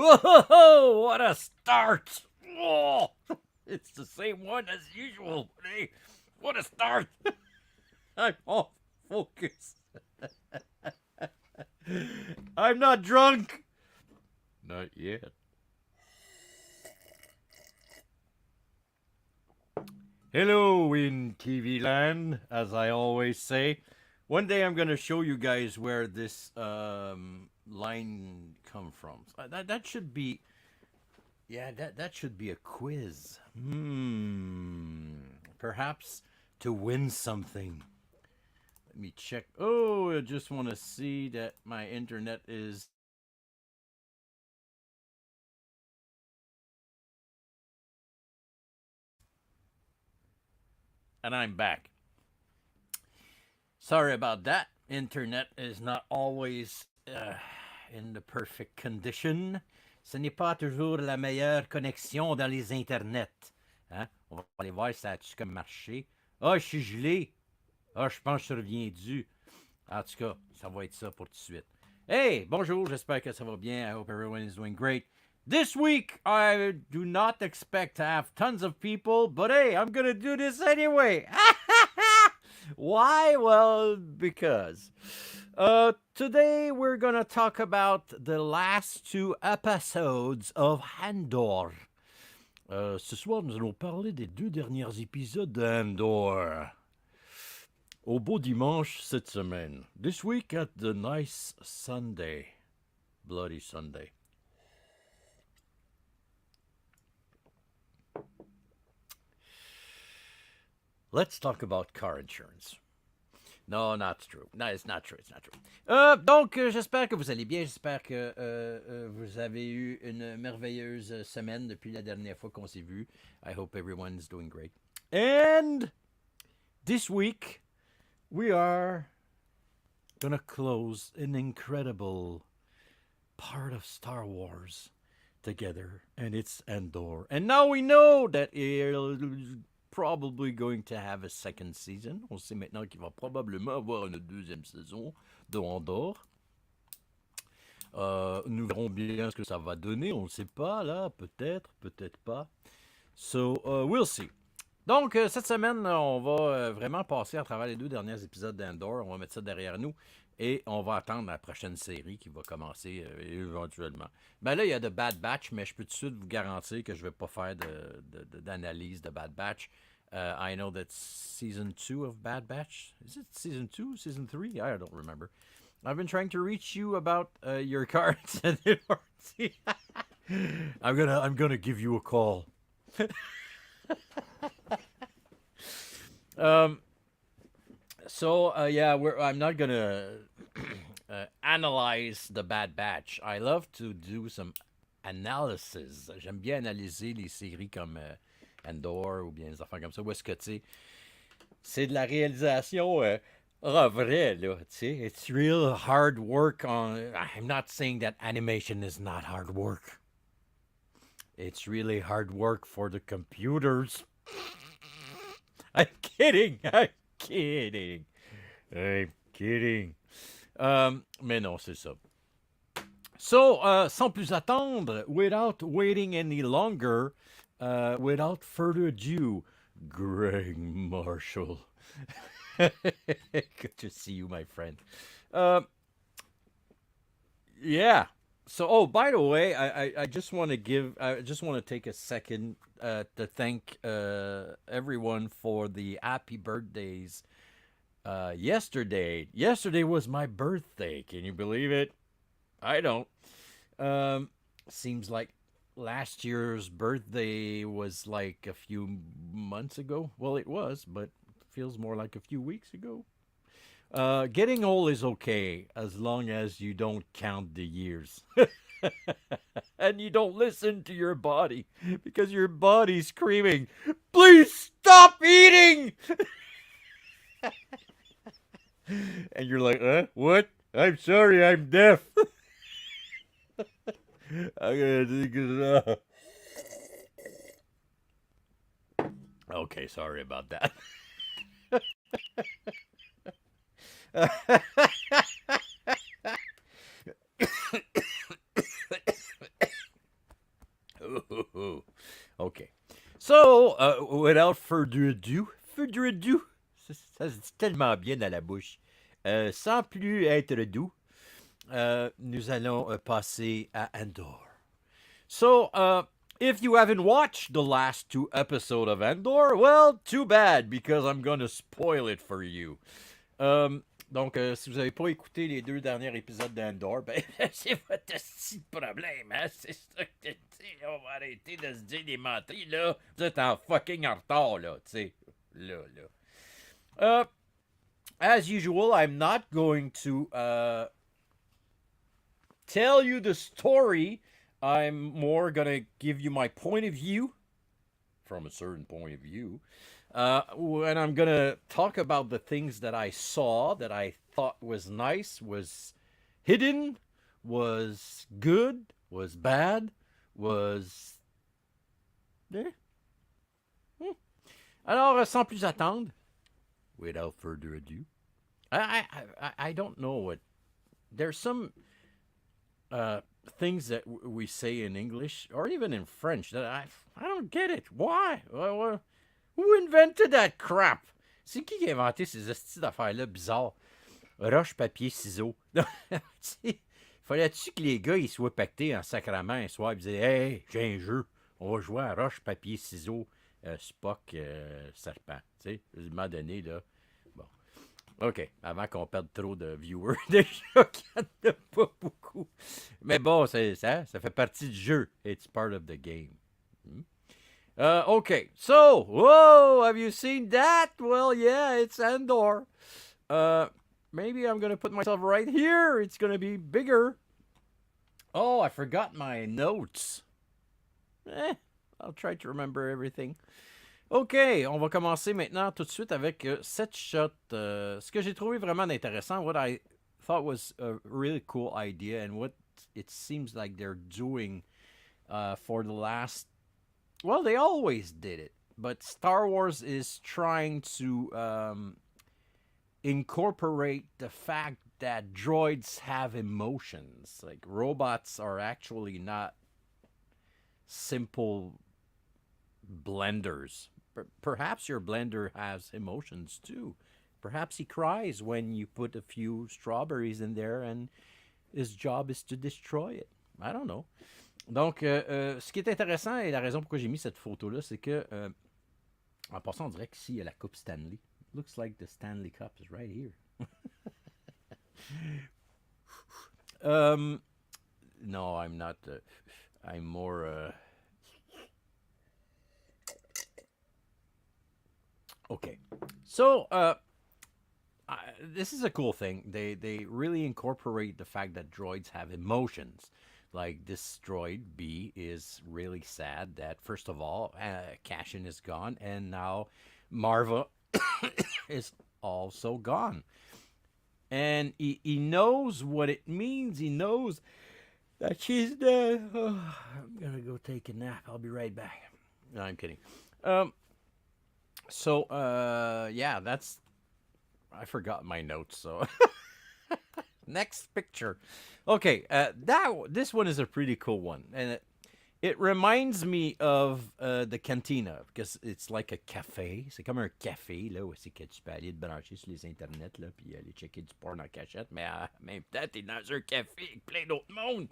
Whoa, what a start! Whoa, it's the same one as usual. Hey, what a start! I'm off focus. I'm not drunk. Not yet. Hello in TV land, as I always say. One day I'm gonna show you guys where this line come from. That should be, yeah, that should be a quiz. Perhaps to win something. Let me check. Oh, I just want to see that my internet is. And I'm back. Sorry about that. Internet is not always in the perfect condition. Ce n'est pas toujours la meilleure connexion dans les internets. Hein? On va aller voir si ça a-tu comme marché. Ah, je suis gelé. Ah, je pense que je reviens dû. En tout cas, ça va être ça pour tout de suite. Hey, bonjour, j'espère que ça va bien. I hope everyone is doing great. This week, I do not expect to have tons of people, but hey, I'm going to do this anyway. Why? Well, because. Today, we're going to talk about the last two episodes of Andor. Ce soir, nous allons parler des deux derniers épisodes d'Andor. Au beau dimanche cette semaine. This week at the nice Sunday. Bloody Sunday. Let's talk about car insurance. No, not true. No, it's not true. It's not true. Donc, j'espère que vous allez bien. J'espère que vous avez eu une merveilleuse semaine depuis la dernière fois qu'on s'est vu. I hope everyone's doing great. And this week, we are gonna close an incredible part of Star Wars together, and it's Andor. And now we know that it's probably going to have a second season. On sait maintenant qu'il va probablement avoir une deuxième saison de Andor. Nous verrons bien ce que ça va donner. On ne sait pas, là. Peut-être, peut-être pas. So, we'll see. Donc, cette semaine, on va vraiment passer à travers les deux derniers épisodes d'Andor. On va mettre ça derrière nous et on va attendre la prochaine série qui va commencer éventuellement. Ben là, il y a The Bad Batch, mais je peux tout de suite vous garantir que je ne vais pas faire d'analyse de Bad Batch. I know that season 2 of Bad Batch, is it season 2, season 3? I don't remember. I've been trying to reach you about your car accident. I'm gonna give you a call. I'm not gonna analyze the Bad Batch. I love to do some analysis. J'aime bien analyser les séries comme Andor ou bien des affaires comme ça. Où est-ce que, tu sais, c'est de la réalisation vraie, là, tu sais. It's real hard work on... I'm not saying that animation is not hard work. It's really hard work for the computers. I'm kidding. Mais non, c'est ça. So, sans plus attendre, without waiting any longer, without further ado, Greg Marshall. Good to see you, my friend. Yeah. So, oh, by the way, I just want to take a second to thank everyone for the happy birthdays. Yesterday was my birthday. Can you believe it? I don't. Seems like last year's birthday was like a few months ago. Well, it was, but feels more like a few weeks ago. Getting old is okay as long as you don't count the years. And you don't listen to your body because your body's screaming, please stop eating! And you're like, what? I'm sorry, I'm deaf. I'm gonna think it. Okay, sorry about that. So, without further ado, ça se dit tellement bien dans la bouche. Sans plus être doux, nous allons passer à Andor. So, if you haven't watched the last 2 episodes of Andor, well, too bad, because I'm gonna spoil it for you. Donc, si vous n'avez pas écouté les 2 derniers épisodes d'Andor, ben, c'est votre petit problème, hein? C'est ça que tu dis. On va arrêter de se dire des menteries, là. Vous êtes en fucking en retard, là, tu sais. Là. As usual, I'm not going to tell you the story. I'm more gonna give you my point of view from a certain point of view. And I'm gonna talk about the things that I saw that I thought was nice, was hidden, was good, was bad, was. Alors, sans plus attendre, without further ado, I don't know what. There's some things that we say in English or even in French that I don't get it. Why? Who invented that crap? C'est qui a inventé ces astuces d'affaires-là bizarres? Roche, papier, ciseaux. Fallait-tu que les gars ils soient pactés en sacrament un soir et disaient hey, j'ai un jeu, on va jouer à roche, papier, ciseaux, Spock, serpent. Tu sais, à un moment donné, là. Bon. OK, avant qu'on perde trop de viewers, déjà qu'il n'y en a pas beaucoup. Mais bon, ça fait partie du jeu. It's part of the game. Okay, so, whoa, have you seen that? Well, yeah, it's Andor. Maybe I'm going to put myself right here. It's going to be bigger. Oh, I forgot my notes. I'll try to remember everything. OK, on va commencer maintenant tout de suite avec cette shot. Ce que j'ai trouvé vraiment intéressant, what I thought was a really cool idea and what it seems like they're doing for the last. Well, they always did it, but Star Wars is trying to incorporate the fact that droids have emotions. Like robots are actually not simple blenders. Perhaps your blender has emotions too. Perhaps he cries when you put a few strawberries in there and his job is to destroy it. I don't know. Donc, ce qui est intéressant et la raison pourquoi j'ai mis cette photo-là, c'est que, en passant, on dirait qu'ici, il y a la coupe Stanley. Looks like the Stanley Cup is right here. No, I'm not. I'm more. Okay, so this is a cool thing. They really incorporate the fact that droids have emotions. Like this droid B is really sad that first of all, Cashin is gone, and now Marva is also gone. And he knows what it means. He knows that she's dead. Oh, I'm gonna go take a nap. I'll be right back. No, I'm kidding. So yeah, that's. I forgot my notes. So next picture. Okay, this one is a pretty cool one, and it reminds me of the cantina because it's like a café. C'est comme un café là où c'est que tu peux aller te brancher sur les internets là puis aller checker du porn en cachette, mais en même temps t'es dans un café avec plein d'autres monde.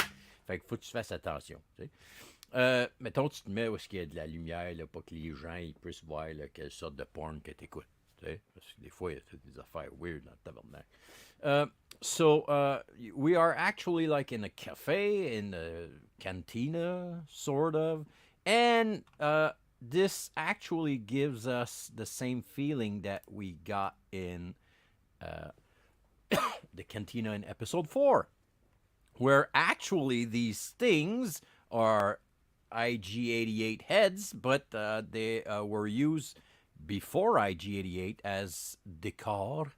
Fait que faut que tu fasses attention. Tu sais. Mettons tu te mets où il y a de la lumière là, pas que les gens ils puissent voir là, quelle sorte de porn que t'écoutes. Tu sais, parce que des fois il y a des affaires weird dans le tabarnak. So we are actually like in a cafe, in a cantina, sort of, and this actually gives us the same feeling that we got in the cantina in episode 4, where actually these things are IG-88 heads, but they were used before IG-88 as decor.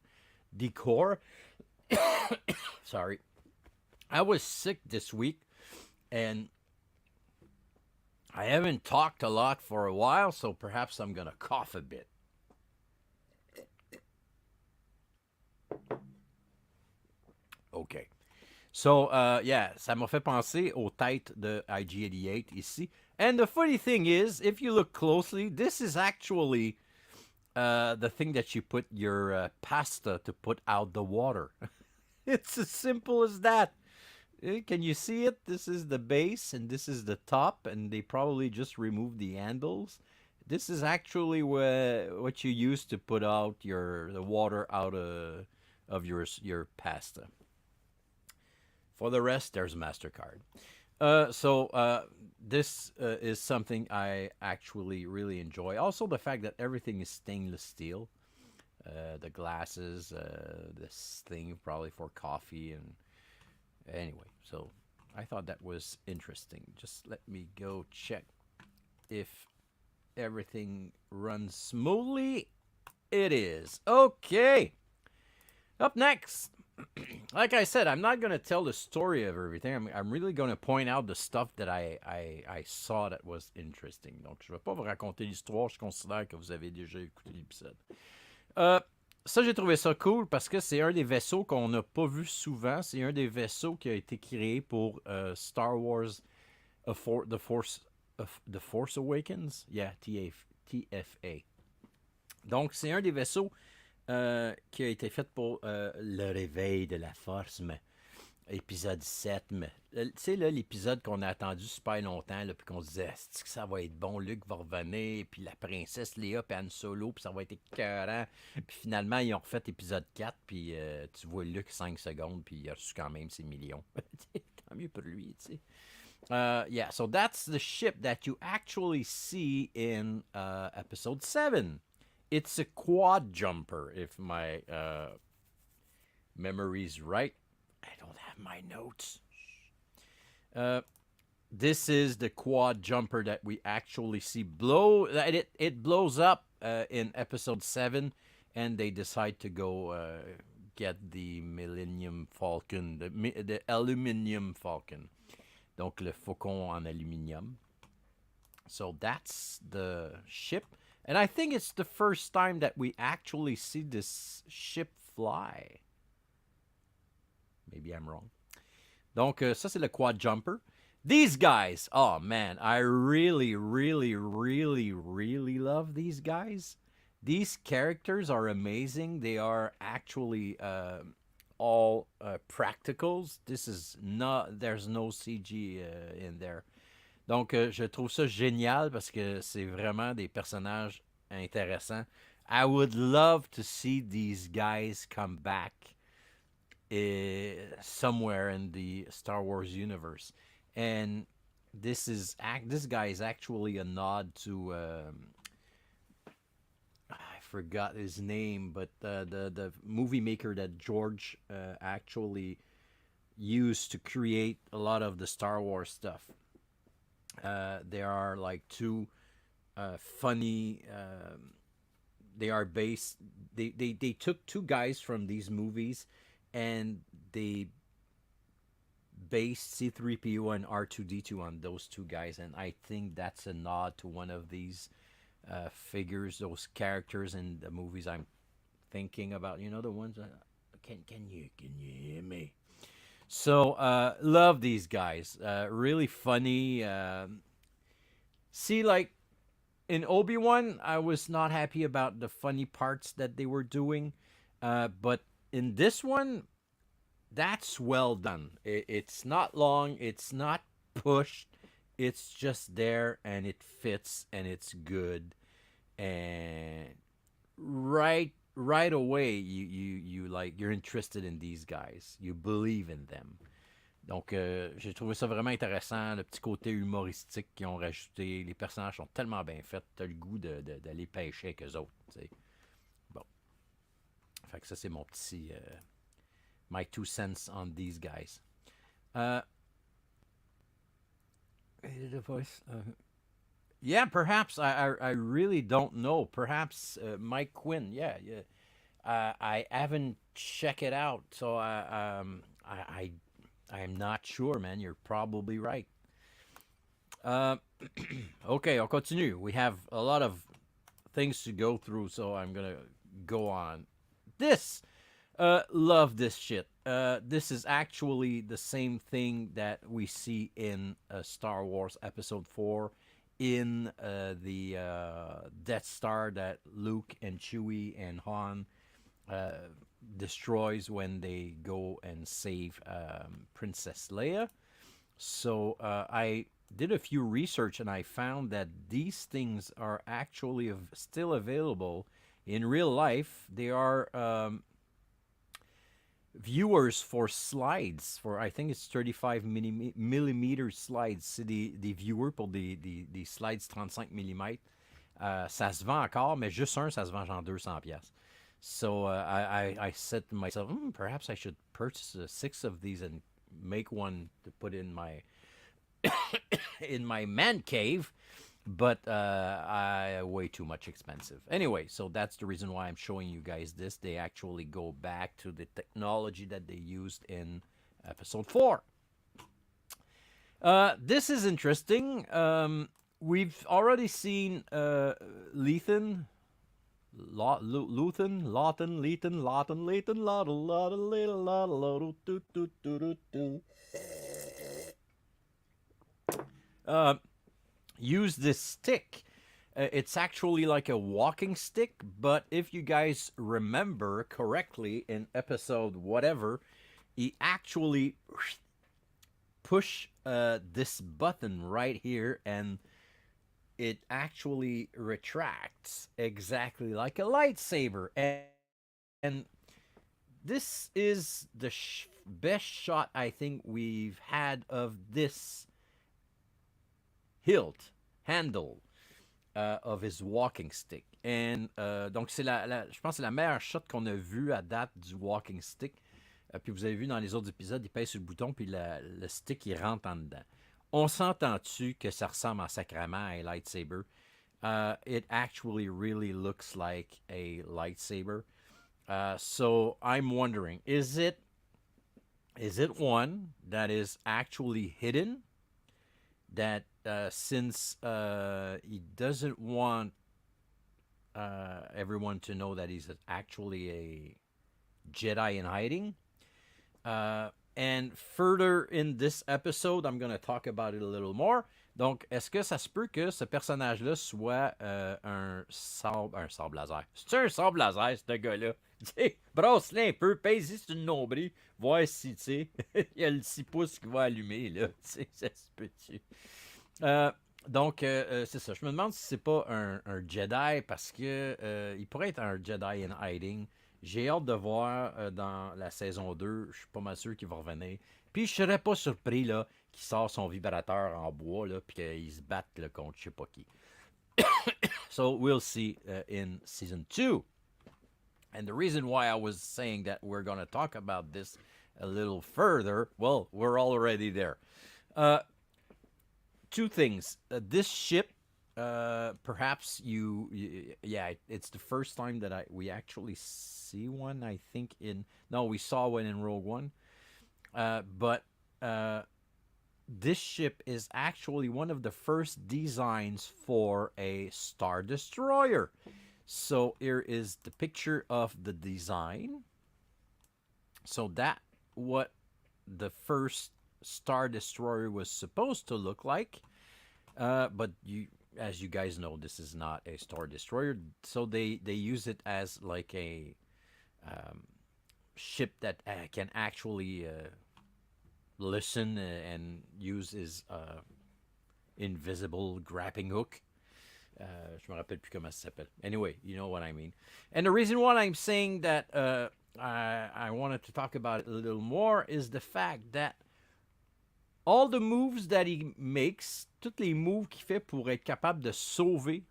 Sorry. I was sick this week, and I haven't talked a lot for a while, so perhaps I'm going to cough a bit. Okay. So, yeah, ça m'a fait penser aux têtes de IG-88 ici. And the funny thing is, if you look closely, this is actually the thing that you put your pasta to put out the water. It's as simple as that. Can you see it? This is the base and this is the top, and they probably just removed the handles. This is actually what you use to put out the water out of your pasta. For the rest, there's MasterCard. So this is something I actually really enjoy. Also, the fact that everything is stainless steel. The glasses, this thing probably for coffee, and anyway, so I thought that was interesting. Just let me go check if everything runs smoothly. It is. Okay. Up next, like I said, I'm not going to tell the story of everything. I'm really going to point out the stuff that I saw that was interesting. Donc, je ne vais pas vous raconter l'histoire. Je considère que vous avez déjà écouté l'épisode. Ça, j'ai trouvé ça cool parce que c'est un des vaisseaux qu'on n'a pas vu souvent. C'est un des vaisseaux qui a été créé pour Star Wars The Force Awakens. Yeah, TFA. Donc, c'est un des vaisseaux qui a été fait pour le réveil de la force, mais épisode 7. Mais tu sais, là, l'épisode qu'on a attendu super longtemps, là, puis qu'on se disait, est-ce que ça va être bon, Luke va revenir, puis la princesse Léa, puis Han Solo, puis ça va être écœurant. Puis finalement, ils ont refait épisode 4, puis tu vois Luke 5 secondes, puis il a reçu quand même ses millions. Tant mieux pour lui, tu sais. Yeah, so that's the ship that you actually see in episode 7. It's a quad jumper, if my memory's right. I don't have my notes. This is the quad jumper that we actually see blow. It blows up in episode 7, and they decide to go get the Millennium Falcon, the Aluminium Falcon. Donc le faucon en aluminium. So that's the ship. And I think it's the first time that we actually see this ship fly. Maybe I'm wrong. Donc, ça, c'est le quad jumper. These guys, oh man, I really, really, really, really love these guys. These characters are amazing. They are actually all practicals. This is not, there's no CG in there. Donc, je trouve ça génial parce que c'est vraiment des personnages intéressants. I would love to see these guys come back somewhere in the Star Wars universe. And this guy is actually a nod to I forgot his name, but the movie maker that George actually used to create a lot of the Star Wars stuff. There are like two funny. They are based. They took two guys from these movies, and they based C-3PO and R2-D2 on those two guys, and I think that's a nod to one of these figures, those characters in the movies I'm thinking about. You know, the ones. Can you hear me? So love these guys. Really funny. See, like in Obi-Wan, I was not happy about the funny parts that they were doing, but in this one, that's well done. It's not long. It's not pushed. It's just there, and it fits, and it's good. And right away, you like, you're interested in these guys. You believe in them. Donc, j'ai trouvé ça vraiment intéressant, le petit côté humoristique qu'ils ont rajouté. Les personnages sont tellement bien faits, t'as le goût d'aller pêcher avec eux autres. T'sais. Bon. Fait que ça, c'est mon petit... my 2 cents on these guys. The voice... yeah, perhaps. I really don't know. Perhaps Mike Quinn. Yeah. I haven't checked it out, so I'm not sure, man. You're probably right. Okay, on continue. We have a lot of things to go through, so I'm gonna go on. This Love this shit. This is actually the same thing that we see in Star Wars Episode 4 in the Death Star that Luke and Chewie and Han destroys when they go and save Princess Leia. So I did a few research and I found that these things are actually still available in real life. They are viewers for slides for I think it's 35 millimeter slides. C'est des viewers pour des slides 35 mm. Ça se vend encore, mais juste un, ça se vend genre 200 pièces. So I said to myself, perhaps I should purchase 6 of these and make one to put in my in my man cave, but way too much expensive. Anyway, so that's the reason why I'm showing you guys this. They actually go back to the technology that they used in Episode 4. This is interesting. We've already seen Lethan, Luthen, Lawton, Lethan, Lawton, Lethan, Lawton, Lawton, Lawton, Lawton, Lawton, use this stick. It's actually like a walking stick, but if you guys remember correctly in episode whatever, he actually push this button right here and it actually retracts exactly like a lightsaber. And this is the best shot I think we've had of this handle of his walking stick. And donc c'est je pense que c'est la meilleure shot qu'on a vue à date du walking stick. Puis vous avez vu dans les autres épisodes, il pèse sur le bouton puis le stick il rentre en dedans. On s'entend-tu que ça ressemble en sacrament à un lightsaber? It actually really looks like a lightsaber. So I'm wondering, is it one that is actually hidden? That since he doesn't want everyone to know that he's actually a Jedi in hiding. And further in this episode, I'm going to talk about it a little more. Donc, est-ce que ça se peut que ce personnage-là soit un sable laser? C'est un sable laser, ce gars-là? Brasse-le un peu, pèse-y sur le nombril, voir si, tu sais, il y a le 6 pouces qui va allumer, là. Ça se peut-tu? Donc, c'est ça. Je me demande si c'est pas un Jedi parce que il pourrait être un Jedi in hiding. J'ai hâte de voir dans la saison 2. Je suis pas mal sûr qu'il va revenir. Puis je serais pas surpris là qu'il sort son vibrateur en bois là, puis qu'il se batte là, contre je sais pas qui. So we'll see in season 2. And the reason why I was saying that we're going to talk about this a little further, well, we're already there. Two things. This ship, perhaps it's the first time that we actually see one. I think we saw one in Rogue One, but this ship is actually one of the first designs for a Star Destroyer. So here is the picture of the design. So that what the first Star Destroyer was supposed to look like. But as you guys know, this is not a Star Destroyer. So they use it as like a ship that can actually listen and use his invisible grappling hook. Je me rappelle plus comment ça s'appelle. Anyway, you know what I mean. And the reason why I'm saying that I wanted to talk about it a little more is the fact that all the moves that he makes, tous les moves qu'il fait pour être capable de sauver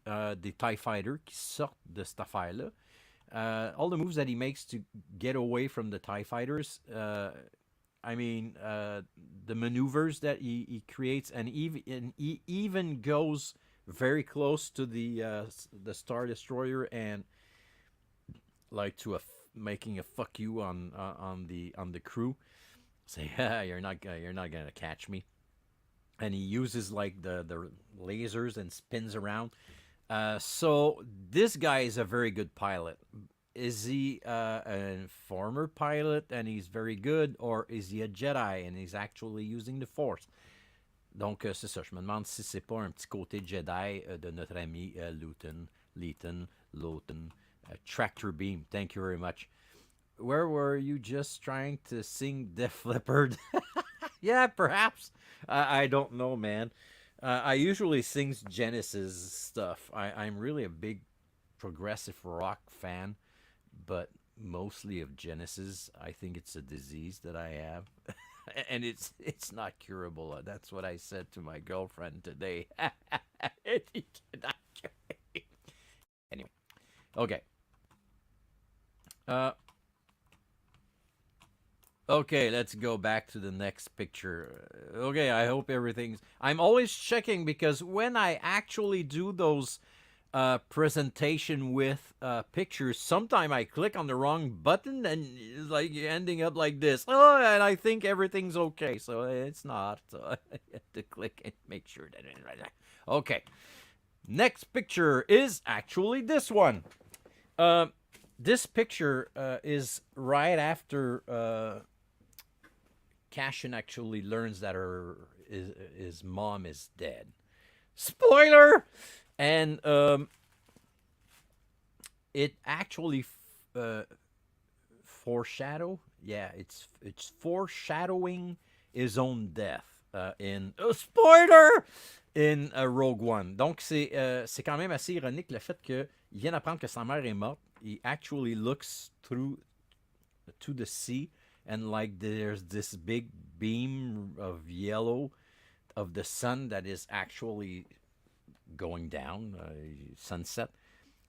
des TIE Fighters qui sortent de cette affaire-là, all the moves that he makes to get away from the TIE Fighters, the maneuvers that he creates, and he even goes very close to the Star Destroyer and like to making a fuck you on the crew. Say, you're not gonna catch me. And he uses like the lasers and spins around. So this guy is a very good pilot. is he a former pilot and he's very good, or is he a Jedi and he's actually using the Force? Donc, c'est ça. Je me demande si c'est pas un petit côté Jedi de notre ami Lawton. Tractor Beam, thank you very much. Where were you just trying to sing Def Leppard? Yeah, perhaps. I don't know, man. I usually sing Genesis stuff. I'm really a big progressive rock fan, but mostly of Genesis. I think it's a disease that I have. And it's not curable. That's what I said to my girlfriend today. It's not curable. Anyway, okay. Okay, let's go back to the next picture. Okay, I hope everything's... I'm always checking because when I actually do those presentation with pictures, sometimes I click on the wrong button and it's like ending up like this. Oh, and I think everything's okay, so it's not. So I have to click and make sure that it's right there. Okay, next picture is actually this one. This picture is right after Cashin actually learns that his mom is dead. Spoiler! And it actually foreshadow. Yeah, it's foreshadowing his own death in spoiler in Rogue One. Donc c'est quand même assez ironique le fait que il vient d'apprendre que sa mère est morte. He actually looks through to the sea and like there's this big beam of yellow of the sun that is actually going down, sunset.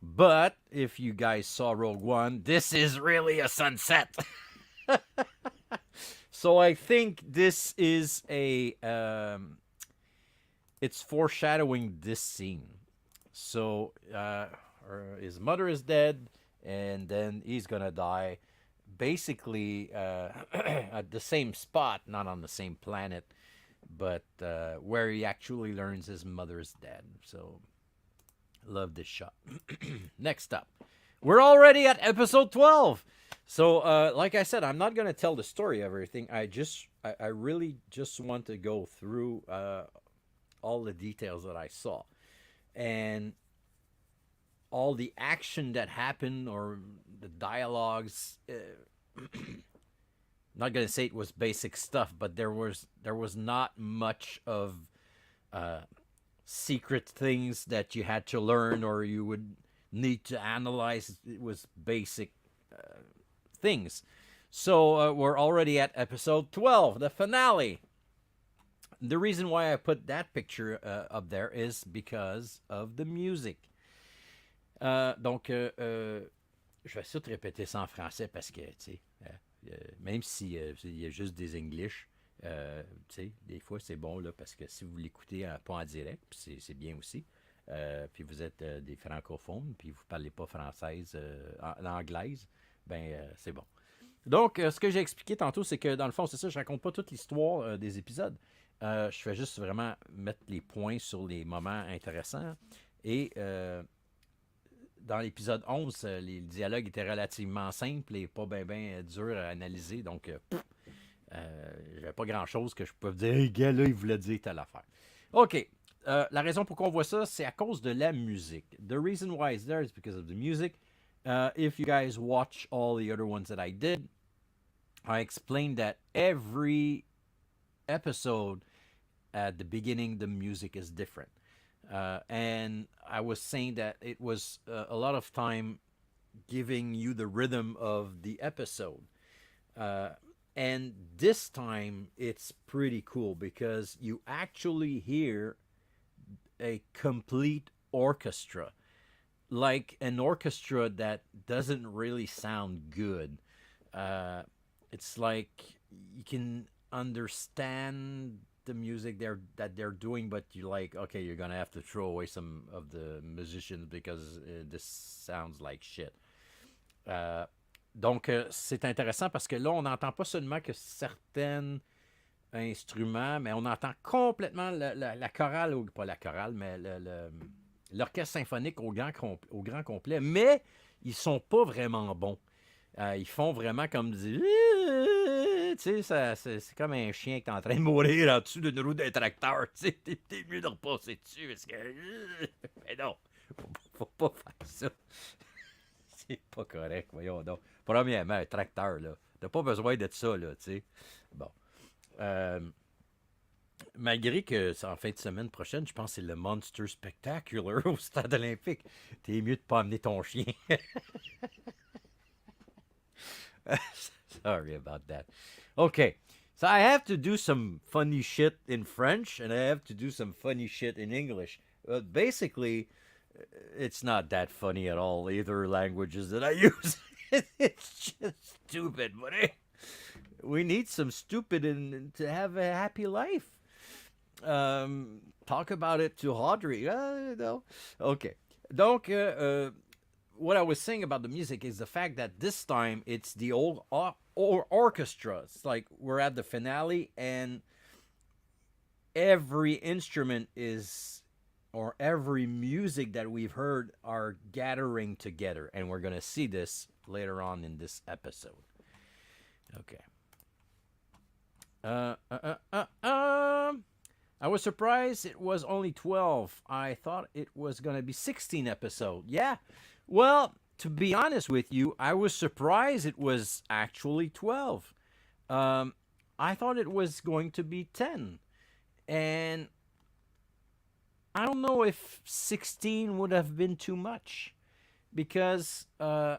But if you guys saw Rogue One, this is really a sunset. So I think this is it's foreshadowing this scene. So his mother is dead, and then he's gonna die basically at the same spot, not on the same planet, but where he actually learns his mother is dead. So, love this shot. Next up, we're already at episode 12. So, like I said, I'm not going to tell the story of everything. I really just want to go through all the details that I saw. And all the action that happened or the dialogues... not gonna say it was basic stuff, but there was not much of secret things that you had to learn or you would need to analyze. It was basic things. So we're already at episode 12, the finale. The reason why I put that picture up there is because of the music. Donc, je vais essayer de répéter ça en français parce que, tu sais, même si il y a juste des English, tu sais, des fois c'est bon là, parce que si vous l'écoutez pas en direct, c'est bien aussi. Puis vous êtes des francophones, puis vous ne parlez pas française, anglaise, ben c'est bon. Donc, ce que j'ai expliqué tantôt, c'est que dans le fond, c'est ça, je raconte pas toute l'histoire des épisodes. Je fais juste vraiment mettre les points sur les moments intéressants. Et dans l'épisode 11, les dialogues étaient relativement simples et pas bien durs à analyser. Donc, j'avais pas grand-chose que je pouvais dire. Hey, gars, là, il voulait dire telle affaire. OK. La raison pour qu'on voit ça, c'est à cause de la musique. The reason why it's there is because of the music. If you guys watch all the other ones that I did, I explained that every episode at the beginning, the music is different. And I was saying that it was a lot of time giving you the rhythm of the episode. And this time it's pretty cool because you actually hear a complete orchestra. Like an orchestra that doesn't really sound good. It's like you can understand the music that they're doing, but you're like, okay, you're gonna have to throw away some of the musicians because this sounds like shit. Donc, c'est intéressant parce que là, on n'entend pas seulement que certains instruments, mais on entend complètement la chorale, ou pas la chorale, mais l'orchestre symphonique au grand complet, mais ils sont pas vraiment bons. Ils font vraiment comme du... Tu sais, c'est comme un chien qui est en train de mourir en dessous d'une roue d'un tracteur. Tu sais, t'es mieux de repasser dessus parce que... Mais non, faut pas faire ça. C'est pas correct, voyons donc. Premièrement, un tracteur, là. T'as pas besoin de ça, là, tu sais. Bon. Euh, Malgré que c'est en fin de semaine prochaine, je pense que c'est le Monster Spectacular au stade olympique. T'es mieux de pas amener ton chien. Sorry about that. Okay, so I have to do some funny shit in French and I have to do some funny shit in English. But basically, it's not that funny at all, either languages that I use. It's just stupid, but hey, we need some stupid to have a happy life. Talk about it to Audrey. No. Okay. Donc, what I was saying about the music is the fact that this time it's the old orchestra. It's like we're at the finale and every instrument is, or every music that we've heard are gathering together. And we're going to see this later on in this episode. Okay. I was surprised it was only 12. I thought it was going to be 16 episodes. Yeah. Well, to be honest with you, I was surprised it was actually 12. I thought it was going to be 10. And I don't know if 16 would have been too much because I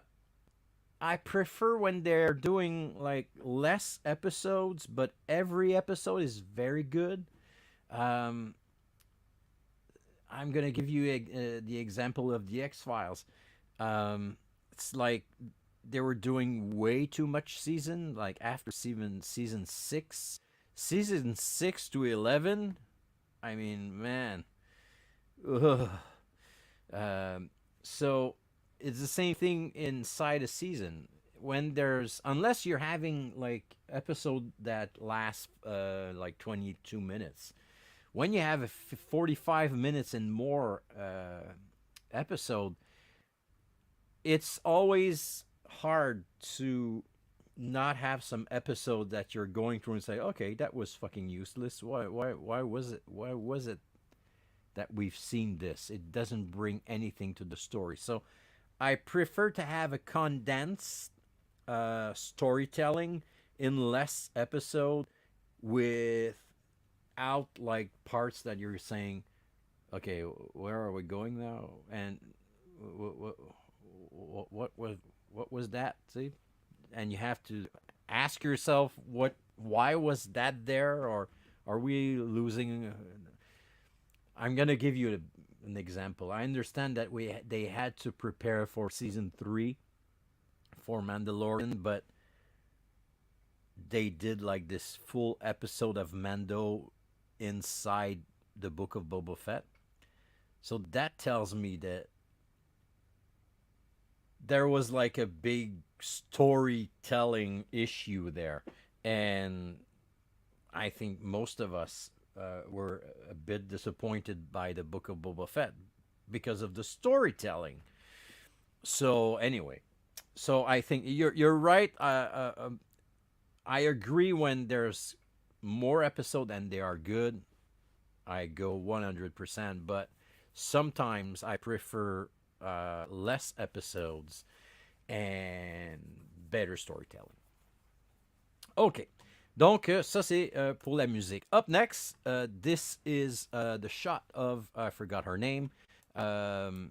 prefer when they're doing like less episodes, but every episode is very good. Um, I'm gonna give you the example of the X Files. It's like they were doing way too much season. Like after season 6 to 11. I mean, man. Ugh. So it's the same thing inside a season. When there's, unless you're having like episode that lasts like 22 minutes, when you have a 45 minutes and more episode, it's always hard to not have some episode that you're going through and say, okay, that was fucking useless. Why was it that we've seen this? It doesn't bring anything to the story. So I prefer to have a condensed storytelling in less episode without like parts that you're saying, okay, where are we going now? And what was that? See, and you have to ask yourself, why was that there, or are we losing? I'm gonna give you an example. I understand that they had to prepare for season 3 for Mandalorian, but they did like this full episode of Mando inside the book of Boba Fett. So that tells me that there was like a big storytelling issue there. And I think most of us were a bit disappointed by the book of Boba Fett because of the storytelling. So anyway, so I think you're right. I agree when there's more episode and they are good. I go 100%, but sometimes I prefer less episodes and better storytelling. OK. Donc, ça, c'est pour la musique. Up next, this is the shot of, I forgot her name, her.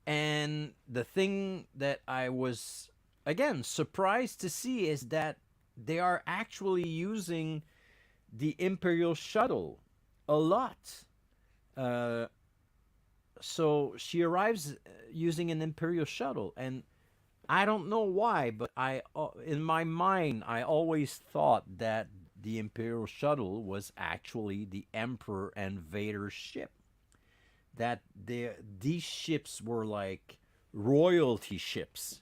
And the thing that I was, again, surprised to see is that they are actually using the Imperial shuttle a lot. So she arrives using an Imperial shuttle, and I don't know why, but in my mind, I always thought that the Imperial shuttle was actually the Emperor and Vader's ship. That these ships were like royalty ships.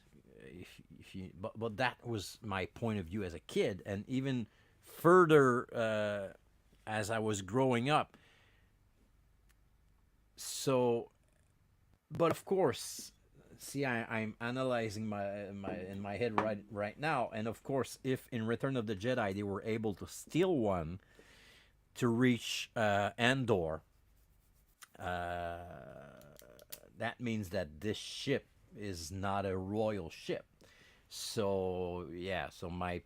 But that was my point of view as a kid, and even further as I was growing up. So, but of course, see, I'm analyzing my in my head right now, and of course, if in Return of the Jedi they were able to steal one to reach Andor, uh, that means that this ship is not a royal ship. So yeah, so my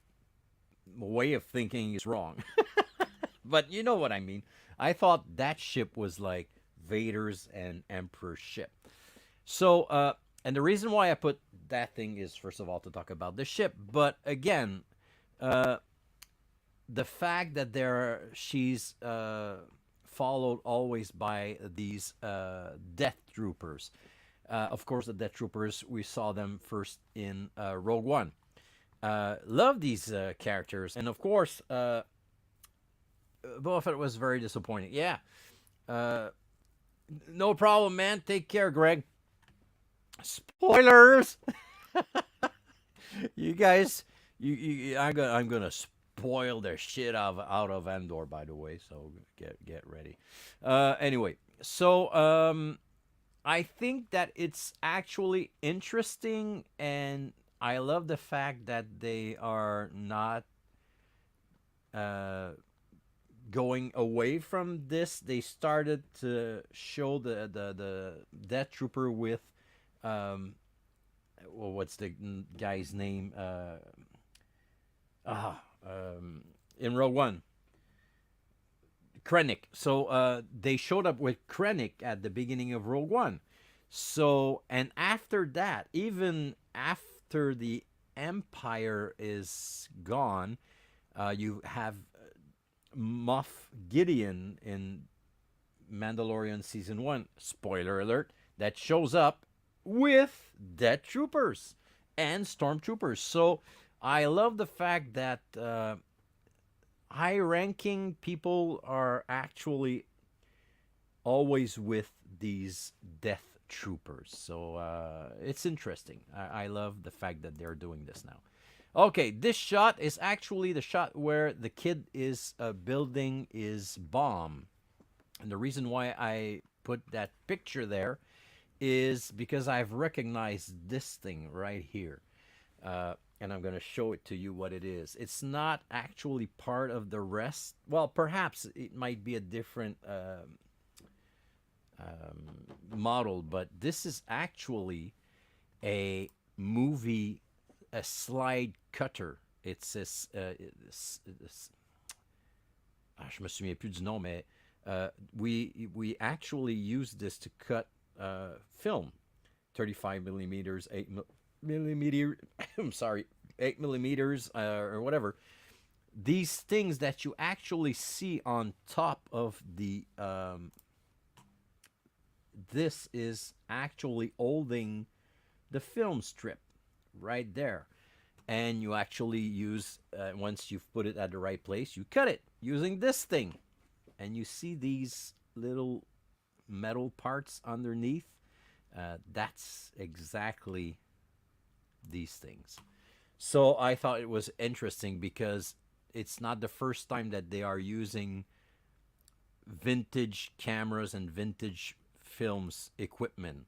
way of thinking is wrong. But you know what I mean. I thought that ship was like Vader's and Emperor's ship. So, and the reason why I put that thing is, first of all, to talk about the ship. But again, uh, the fact that she's followed always by these death troopers. Of course, the death troopers, we saw them first in Rogue One. Love these characters. And of course, Boba Fett was very disappointing. Yeah. Uh, no problem, man. Take care, Greg. Spoilers. You guys, I'm gonna spoil the shit out of Andor, by the way. So get ready. Anyway, so I think that it's actually interesting, and I love the fact that they are not uh, going away from this. They started to show the Death Trooper with um, well, what's the guy's name? Ah, in Rogue One, Krennic. So they showed up with Krennic at the beginning of Rogue One. So and after that, even after the Empire is gone, you have Moff Gideon in Mandalorian season 1. Spoiler alert! That shows up with Death Troopers and Stormtroopers. So I love the fact that high-ranking people are actually always with these Death Troopers. So it's interesting. I love the fact that they're doing this now. Okay, this shot is actually the shot where the kid is building his bomb. And the reason why I put that picture there is because I've recognized this thing right here. And I'm going to show it to you what it is. It's not actually part of the rest. Well, perhaps it might be a different model, but this is actually a movie, a slide cutter. It's je me souviens plus du nom, mais we actually use this to cut film, 35 millimeters, 8 millimeter. I'm sorry, 8 millimeters or whatever. These things that you actually see on top of the this is actually holding the film strip right there. And you actually use, once you've put it at the right place, you cut it using this thing. And you see these little metal parts underneath. That's exactly these things. So I thought it was interesting because it's not the first time that they are using vintage cameras and vintage films equipment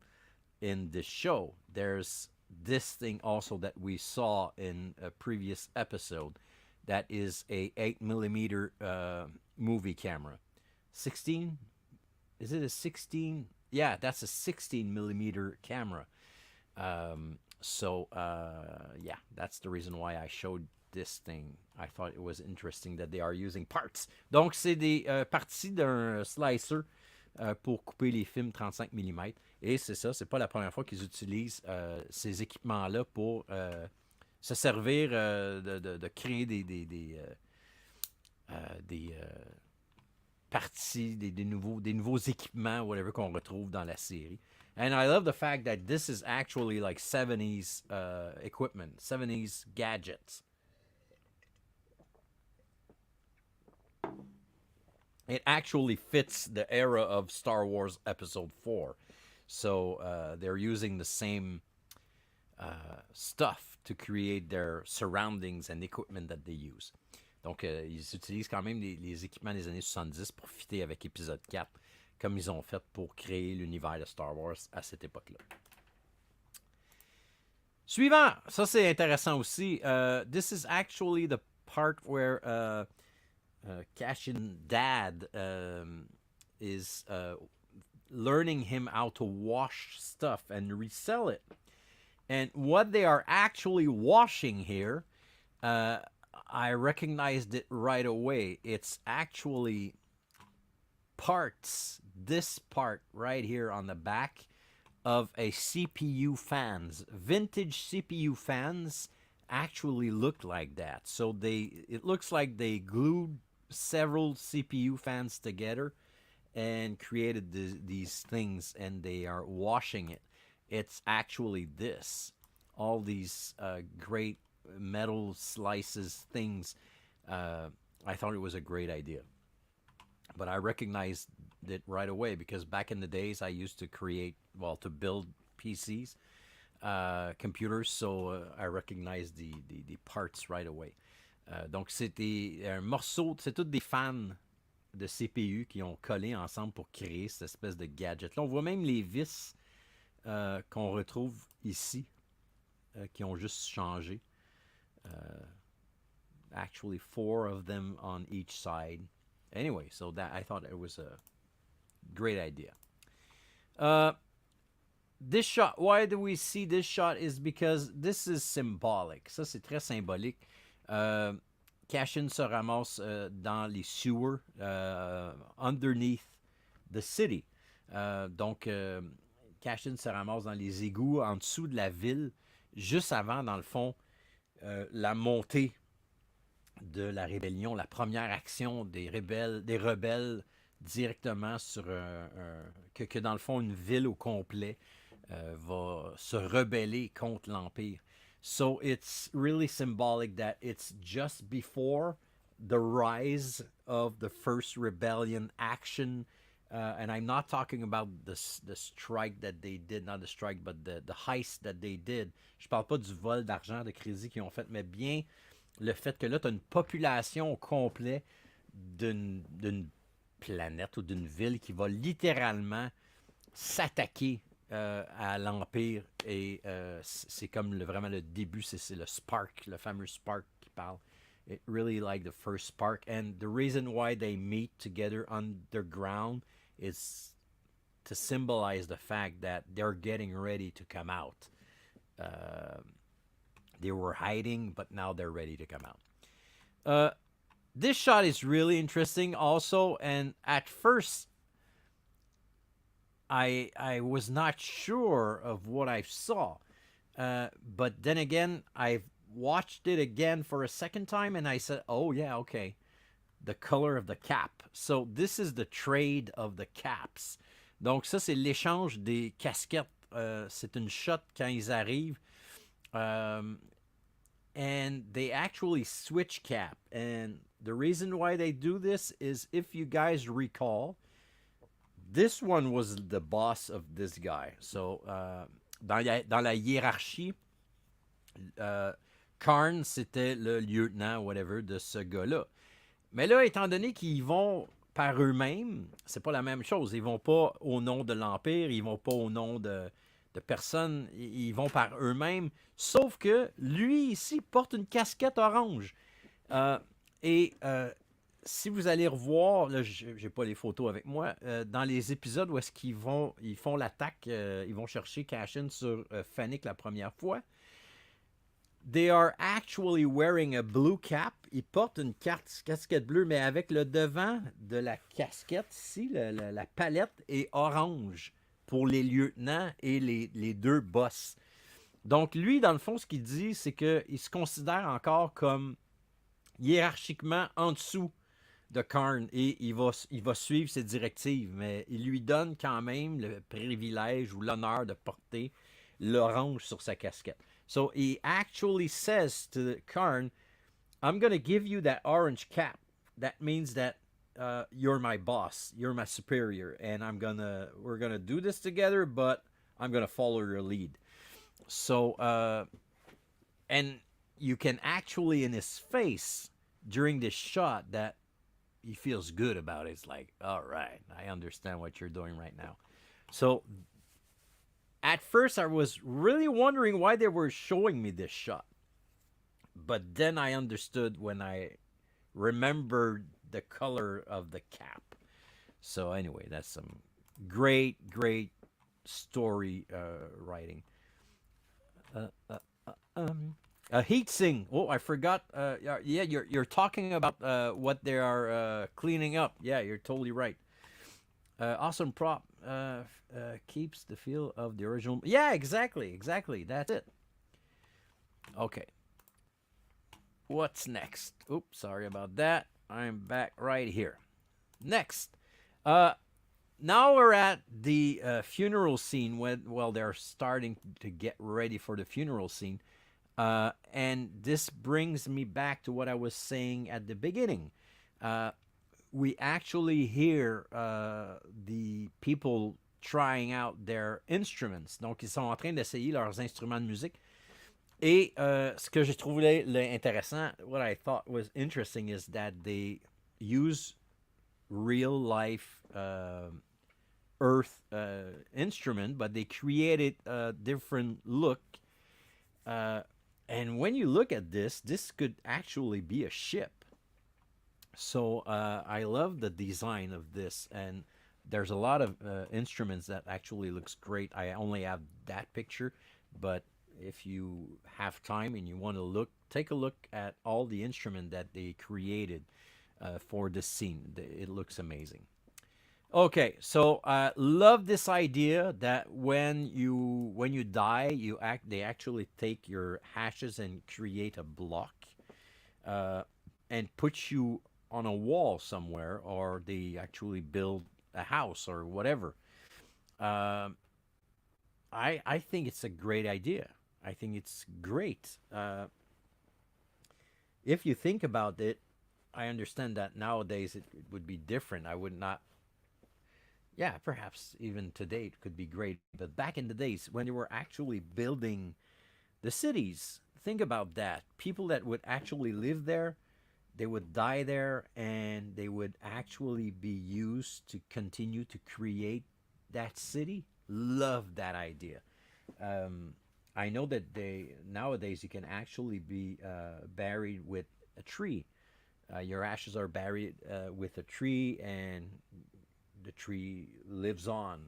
in this show. There's this thing also that we saw in a previous episode that is a 8 millimeter movie camera. 16? Is it a 16? Yeah, that's a 16 millimeter camera. Yeah, that's the reason why I showed this thing. I thought it was interesting that they are using parts. Donc, c'est des parties d'un slicer pour couper les films 35 mm. Et c'est ça, c'est pas la première fois qu'ils utilisent ces équipements-là pour se servir de créer des parties, des nouveaux équipements, whatever, qu'on retrouve dans la série. And I love the fact that this is actually like 70s equipment, 70s gadgets. It actually fits the era of Star Wars Episode 4. So they're using the same stuff to create their surroundings and equipment that they use. Donc, ils utilisent quand même les équipements des années 70 pour fitter avec épisode 4, comme ils ont fait pour créer l'univers de Star Wars à cette époque-là. Suivant, ça c'est intéressant aussi. This is actually the part where Cashin dad is learning him how to wash stuff and resell it. And what they are actually washing here, I recognized it right away. It's actually parts, this part right here on the back of a CPU fans. Vintage CPU fans actually look like that. So it looks like they glued several CPU fans together and created these things, and they are washing it. It's actually this. All these great metal slices, things. I thought it was a great idea. But I recognized it right away because back in the days I used to to build PCs, computers, so I recognized the parts right away. Donc c'était un morceau, c'est tous des fans de CPU qui ont collé ensemble pour créer cette espèce de gadget. Là, on voit même les vis qu'on retrouve ici, qui ont juste changé. Actually, 4 of them on each side. Anyway, so that I thought it was a great idea. This shot, why do we see this shot is because this is symbolic. Ça, c'est très symbolique. Cashin se ramasse dans les sewers underneath the city. Donc, Cashin se ramasse dans les égouts en dessous de la ville, juste avant, dans le fond, la montée de la rébellion, la première action des rebelles directement sur que dans le fond, une ville au complet va se rebeller contre l'Empire. So it's really symbolic that it's just before the rise of the first rebellion action. And I'm not talking about the strike that they did, not the strike, but the heist that they did. Je parle pas du vol d'argent, de crédit qu'ils ont fait, mais bien le fait que là, tu as une population au complet d'une planète ou d'une ville qui va littéralement s'attaquer à l'Empire. Et c'est comme vraiment le début, c'est le spark, le fameux spark qui parle. It really like the first spark. And the reason why they meet together underground is to symbolize the fact that they're getting ready to come out. They were hiding, but now they're ready to come out. This shot is really interesting also, and at first I was not sure of what I saw. But then again, I've watched it again for a second time, and I said, oh yeah, okay. The color of the cap. So this is the trade of the caps. Donc ça, c'est l'échange des casquettes. C'est une shot quand ils arrivent. And they actually switch cap. And the reason why they do this is, if you guys recall, this one was the boss of this guy. So, dans la hiérarchie, Karn, c'était le lieutenant, whatever, de ce gars-là. Mais là, étant donné qu'ils vont par eux-mêmes, c'est pas la même chose. Ils vont pas au nom de l'Empire, ils vont pas au nom de personne, ils vont par eux-mêmes. Sauf que lui, ici, porte une casquette orange. Si vous allez revoir, là, j'ai pas les photos avec moi, dans les épisodes où est-ce qu'ils font l'attaque, ils vont chercher Cashin sur Fennec la première fois, they are actually wearing a blue cap. Ils portent une casquette bleue, mais avec le devant de la casquette, ici, la palette est orange pour les lieutenants et les deux boss. Donc, lui, dans le fond, ce qu'il dit, c'est qu'il se considère encore comme hiérarchiquement en dessous de Karn et il va suivre ses directives, mais il lui donne quand même le privilège ou l'honneur de porter l'orange sur sa casquette. So he actually says to Karn, I'm going to give you that orange cap. That means that you're my boss, you're my superior, and we're gonna do this together, but I'm gonna follow your lead. So, and you can actually in his face during this shot that he feels good about it. It's like, all right, I understand what you're doing right now. So at first, I was really wondering why they were showing me this shot. But then I understood when I remembered the color of the cap. So anyway, that's some great, great story writing. A heat sing. Oh, I forgot. Yeah, you're talking about what they are cleaning up. Yeah, you're totally right. Awesome prop. Keeps the feel of the original. Yeah, exactly, exactly. That's it. Okay. What's next? Oops, sorry about that. I'm back right here. Next. Uh, Now we're at the funeral scene when, well, they're starting to get ready for the funeral scene. And this brings me back to what I was saying at the beginning. Uh, we actually hear the people trying out their instruments. Donc, ils sont en train d'essayer leurs instruments de musique. Et ce que j'ai trouvé intéressant, what I thought was interesting is that they use real life earth instrument, but they created a different look. And when you look at this could actually be a ship. So I love the design of this, and there's a lot of instruments that actually looks great. I only have that picture, but if you have time and you want to look, take a look at all the instrument that they created for this scene. It looks amazing. Okay, so I love this idea that when you die, they actually take your ashes and create a block, uh, and put you on a wall somewhere, or they actually build a house or whatever. Um, I think it's a great idea. I think it's great. If you think about it, I understand that nowadays it would be different. I would not. Yeah, perhaps even today it could be great. But back in the days when they were actually building the cities, think about that. People that would actually live there, they would die there, and they would actually be used to continue to create that city. Love that idea. Um, I know that they nowadays you can actually be buried with a tree. Your ashes are buried with a tree, and the tree lives on.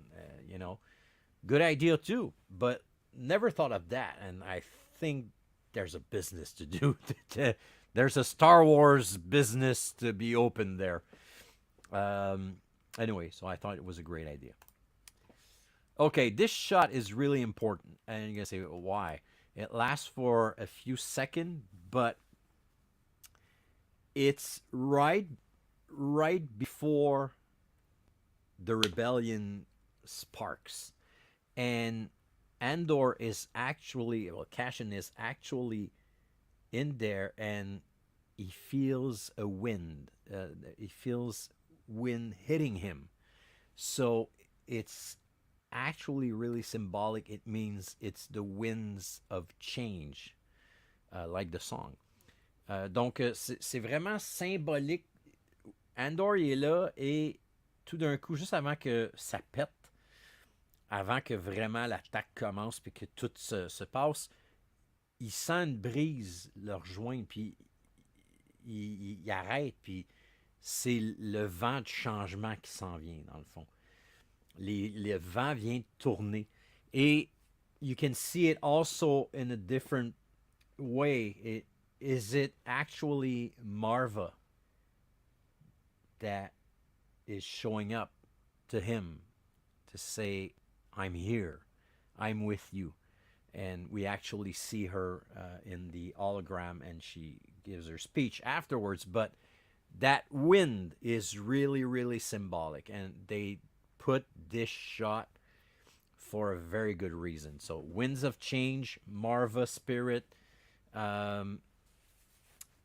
Good idea too, but never thought of that. And I think there's a business to do. There's a Star Wars business to be open there. Um, anyway, so I thought it was a great idea. Okay, this shot is really important, and you're gonna say why? It lasts for a few seconds, but it's right before the rebellion sparks, and Andor is actually, well, Cashin is actually in there, and he feels a wind. He feels wind hitting him. So it's actually really symbolic. It means it's the winds of change, like the song. Donc, c'est vraiment symbolique. Andor, il est là, et tout d'un coup, juste avant que ça pète, avant que vraiment l'attaque commence puis que tout se passe, il sent une brise le rejoindre, puis il arrête, puis c'est le vent de changement qui s'en vient, dans le fond. Le vent vient de tourner. Et you can see it also in a different way. Is it actually Marva that is showing up to him to say, I'm here, I'm with you? And we actually see her in the hologram, and she gives her speech afterwards. But that wind is really, really symbolic, and they put this shot for a very good reason. So, winds of change, Marva spirit. Um,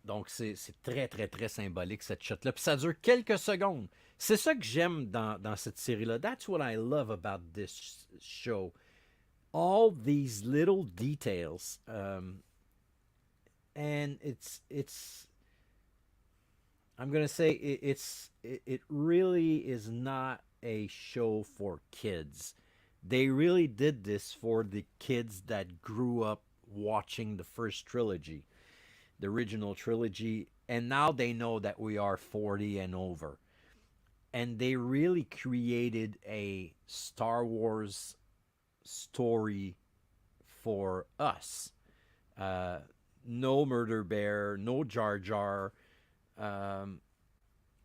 donc, c'est très, très, très symbolique, cette shot-là. Puis ça dure quelques secondes. C'est ça que j'aime dans cette série-là. That's what I love about this show. All these little details, and it's I'm gonna say it really is not a show for kids. They really did this for the kids that grew up watching the first trilogy, the original trilogy, and now they know that we are 40 and over. And they really created a Star Wars story for us. Uh, no Murder Bear, no Jar Jar, um,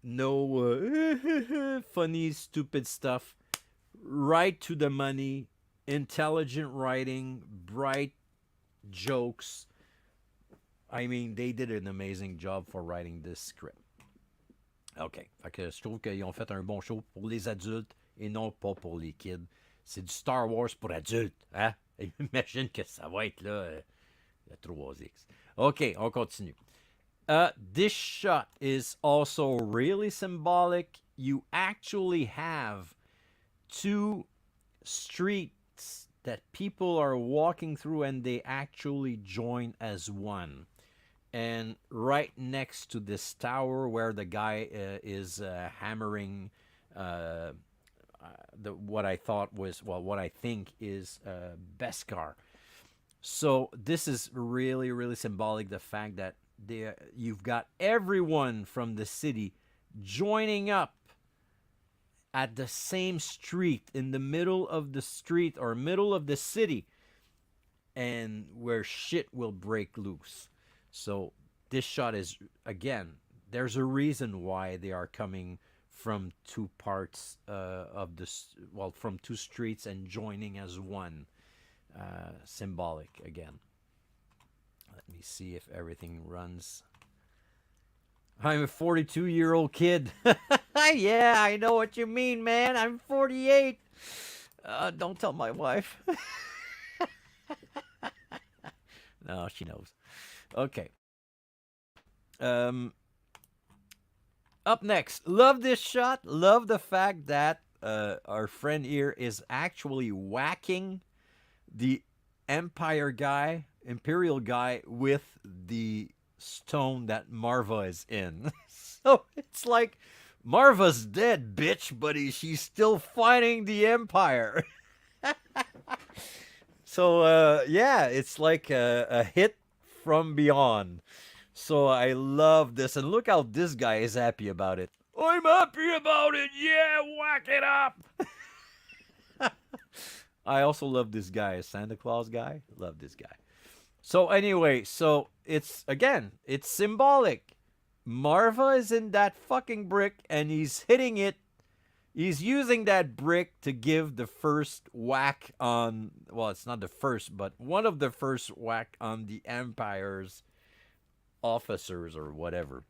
no funny, stupid stuff. Right to the money, intelligent writing, bright jokes. I mean, they did an amazing job for writing this script. OK. Fait que je trouve qu'ils ont fait un bon show pour les adultes et non pas pour les kids. C'est du Star Wars pour adultes. Hein? Imagine que ça va être là, le 3X. OK, on continue. This shot is also really symbolic. You actually have two streets that people are walking through and they actually join as one. And right next to this tower where the guy is hammering what I thought was, well, what I think is Beskar. So this is really, really symbolic. The fact that you've got everyone from the city joining up at the same street, in the middle of the street or middle of the city, and where shit will break loose. So this shot is, again, there's a reason why they are coming from two parts of this, well, from two streets and joining as one. Symbolic again. Let me see if everything runs. I'm a 42-year-old kid. Yeah, I know what you mean, man. I'm 48. Don't tell my wife. No, she knows. Okay. Up next, love this shot. Love the fact that our friend here is actually whacking the Imperial guy with the stone that Marva is in. So it's like Marva's dead, bitch, but she's still fighting the Empire. So yeah, it's like a hit from beyond. So I love this, and look how this guy is happy about it. I'm happy about it. Yeah, whack it up. I also love this guy, Santa Claus guy. Love this guy. So anyway, so it's symbolic. Marva is in that fucking brick and he's hitting it. He's using that brick to give the first whack on, well, it's not the first, but one of the first whack on the Empire's officers or whatever.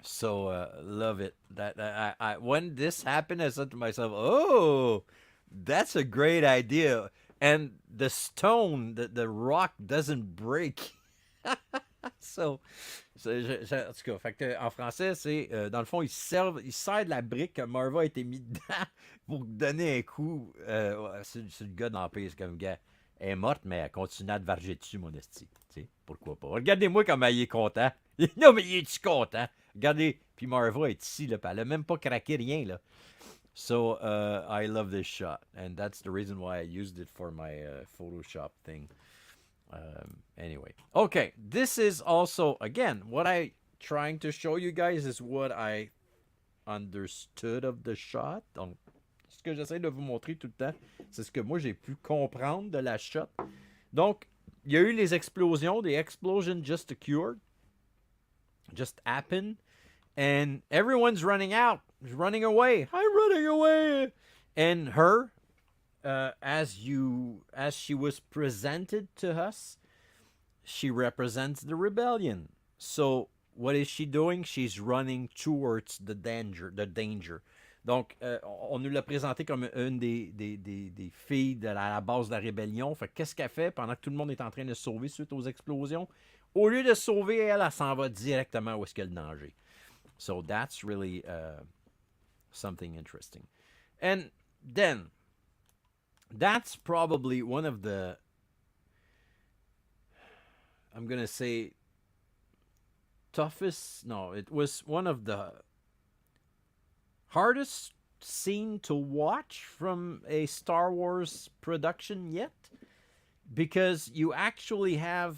So love it. That I when this happened, I said to myself, "Oh, that's a great idea." And the stone, the rock doesn't break. So, en tout cas, fait que, en français, c'est, dans le fond, il sert de la brique que Marva a été mis dedans pour donner un coup. C'est le gars de l'Empire, c'est comme, gars, elle est morte, mais elle continue à te varger dessus, mon esti. Tu sais, pourquoi pas. Regardez-moi comment il est content. Non, mais il est-tu content? Regardez, puis Marva est ici, là, puis elle a même pas craqué rien, là. So, I love this shot, and that's the reason why I used it for my Photoshop thing. Anyway, okay, this is also, again, what I trying to show you guys is what I understood of the shot. Donc, ce que j'essaie de vous montrer tout le temps, c'est ce que moi j'ai pu comprendre de la shot. Donc, il y a eu les explosions. The explosion just occurred, just happened, and everyone's running out, running away. I'm running away, and her. As she was presented to us, she represents the rebellion. So what is she doing? She's running towards the danger. Donc, on nous l'a présenté comme une des filles de la base de la rébellion. Fait qu'est-ce qu'elle fait pendant que tout le monde est en train de se sauver suite aux explosions? Au lieu de se sauver, elle s'en va directement où est-ce qu'il y a le danger. So that's really something interesting. And then, that's probably one of the, I'm going to say, toughest, no, it was one of the hardest scene to watch from a Star Wars production yet, because you actually have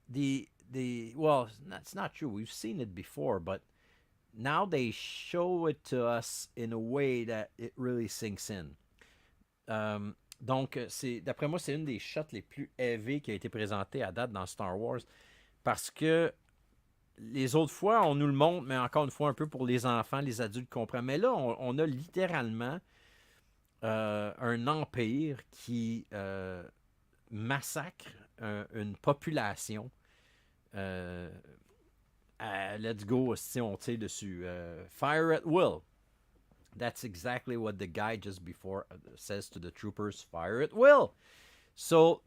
the well, that's not true. We've seen it before, but now they show it to us in a way that it really sinks in. Donc, d'après moi, c'est une des shots les plus heavy qui a été présentée à date dans Star Wars, parce que les autres fois, on nous le montre, mais encore une fois, un peu pour les enfants, les adultes comprennent. Mais là, on a littéralement un empire qui massacre une population. Let's go, si on tire dessus. Fire at will. That's exactly what the guy just before says to the troopers, fire at will. So,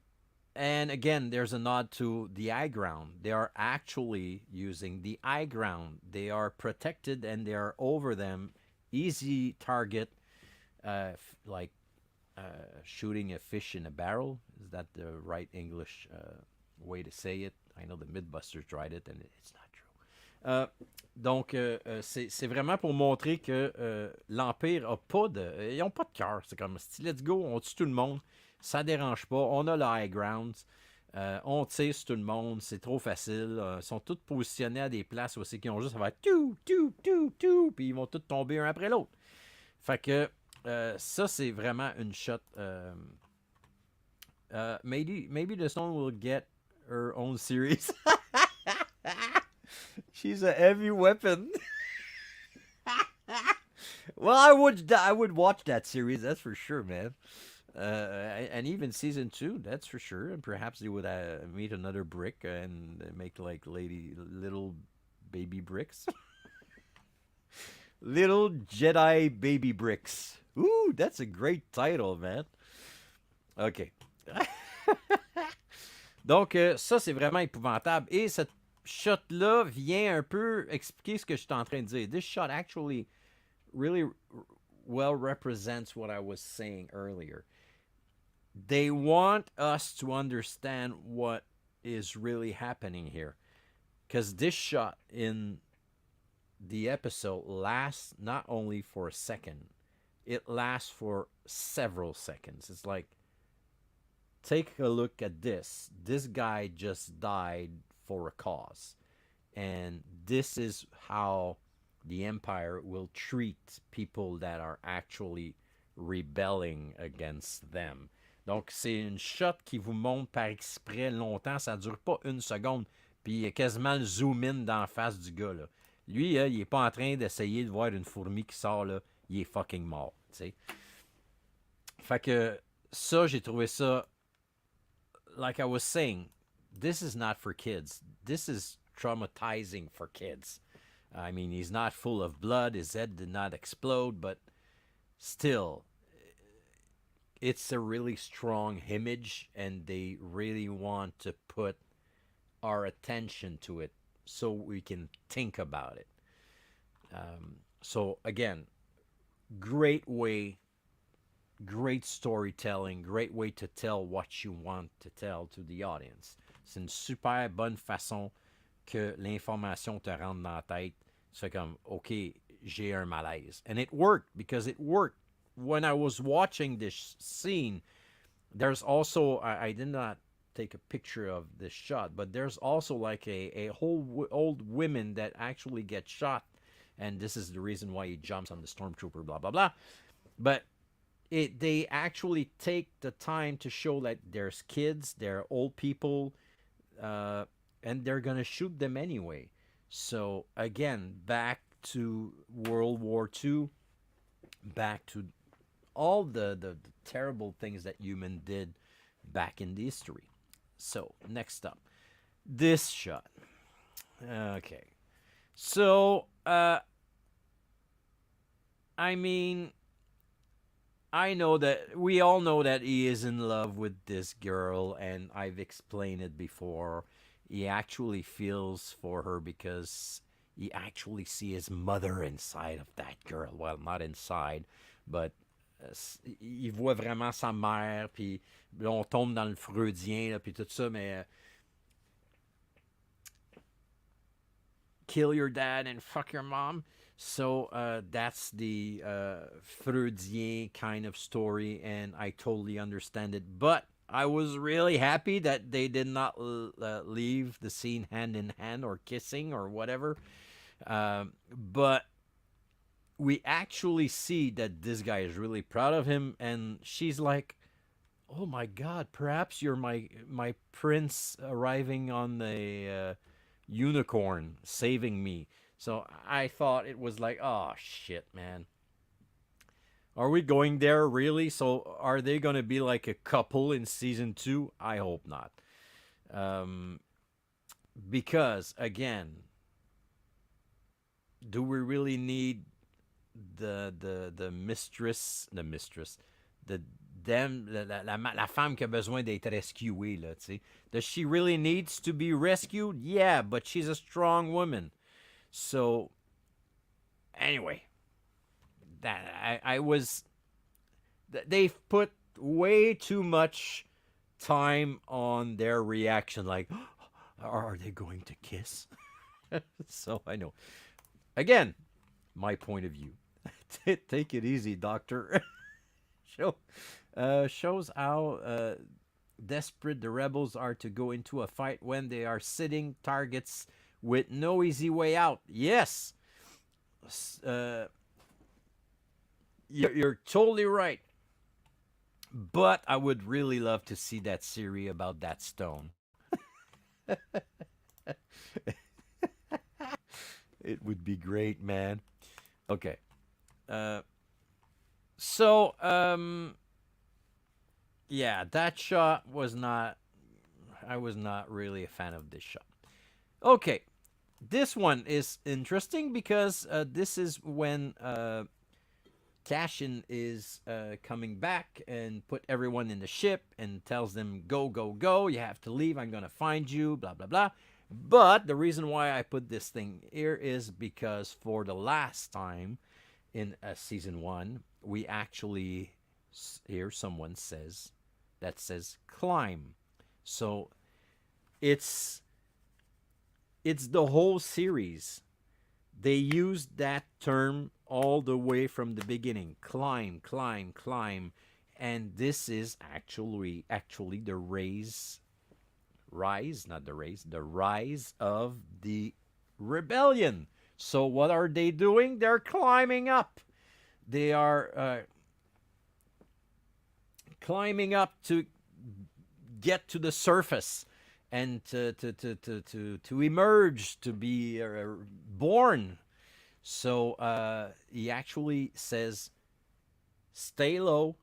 and again, there's a nod to the high ground. They are actually using the high ground. They are protected and they are over them. Easy target, like shooting a fish in a barrel. Is that the right English way to say it? I know the Mythbusters tried it and it's not true. Donc, c'est vraiment pour montrer que l'Empire a pas de... Ils n'ont pas de cœur. C'est comme, let's go, on tue tout le monde. Ça dérange pas. On a le high ground. On tire sur tout le monde. C'est trop facile. Ils sont tous positionnés à des places où c'est qu'ils ont juste à faire tout, puis ils vont tous tomber un après l'autre. Fait que ça, c'est vraiment une shot. Maybe the Stone will get her own series. She's a heavy weapon. Well, I would watch that series, that's for sure, man. And even season 2, that's for sure. And perhaps they would meet another brick and make like little baby bricks. Little Jedi baby bricks. Ooh, that's a great title, man. OK. Donc, ça, c'est vraiment épouvantable. Et cette shot-là vient un peu expliquer ce que je suis en train de dire. This shot actually really well represents what I was saying earlier. They want us to understand what is really happening here. Because this shot in the episode lasts not only for a second, it lasts for several seconds. It's like, take a look at this. This guy just died for a cause. And this is how the Empire will treat people that are actually rebelling against them. Donc, c'est une shot qui vous montre par exprès longtemps. Ça dure pas une seconde. Puis, il y a quasiment le zoom-in dans la face du gars, là. Lui, il est pas en train d'essayer de voir une fourmi qui sort, là. Il est fucking mort, tu sais. Fait que ça, j'ai trouvé ça... Like I was saying, this is not for kids. This is traumatizing for kids. I mean, he's not full of blood. His head did not explode, but still, it's a really strong image, and they really want to put our attention to it so we can think about it. So, again, great way, great storytelling, great way to tell what you want to tell to the audience. C'est une super bonne façon que l'information te rentre dans la tête. C'est comme, OK, j'ai un malaise. And it worked, because it worked. When I was watching this scene, there's also, I did not take a picture of this shot, but there's also like a whole old women that actually get shot. And this is the reason why he jumps on the stormtrooper, blah, blah, blah. But they actually take the time to show that there's kids, there are old people, and they're going to shoot them anyway. So, again, back to World War II, back to all the terrible things that human did back in the history. So, next up, this shot. Okay. So, I mean, I know that we all know that he is in love with this girl, and I've explained it before. He actually feels for her because he actually sees his mother inside of that girl. Well, not inside, but il voit vraiment sa mère, puis là, on tombe dans le freudien, là, puis tout ça, mais kill your dad and fuck your mom. So that's the Freudien kind of story, and I totally understand it. But I was really happy that they did not leave the scene hand in hand or kissing or whatever. But we actually see that this guy is really proud of him, and she's like, "Oh my God, perhaps you're my prince arriving on the unicorn, saving me." So I thought it was like, "Oh shit, man. Are we going there really? So are they going to be like a couple in season 2? I hope not." Um, because again, do we really need the mistress, the them, la femme qui a besoin d'être rescuée, là, tu sais? Does she really needs to be rescued? Yeah, but she's a strong woman. So anyway, that I was they've put way too much time on their reaction, like, are they going to kiss? So I know. Again, my point of view. Take it easy, doctor. Shows how desperate the rebels are to go into a fight when they are sitting targets with no easy way out. Yes, you're totally right. But I would really love to see that series about that stone. It would be great, man. Okay. Uh, so, yeah, that shot was not. I was not really a fan of this shot. Okay. This one is interesting because this is when Cashin is coming back and put everyone in the ship and tells them, go, go, go. You have to leave. I'm going to find you, blah, blah, blah. But the reason why I put this thing here is because for the last time in season 1, we actually hear someone says climb. So it's the whole series. They used that term all the way from the beginning. Climb, climb, climb. And this is actually the the rise of the rebellion. So what are they doing? They're climbing up. They are climbing up to get to the surface and to emerge, to be born. So he actually says, stay low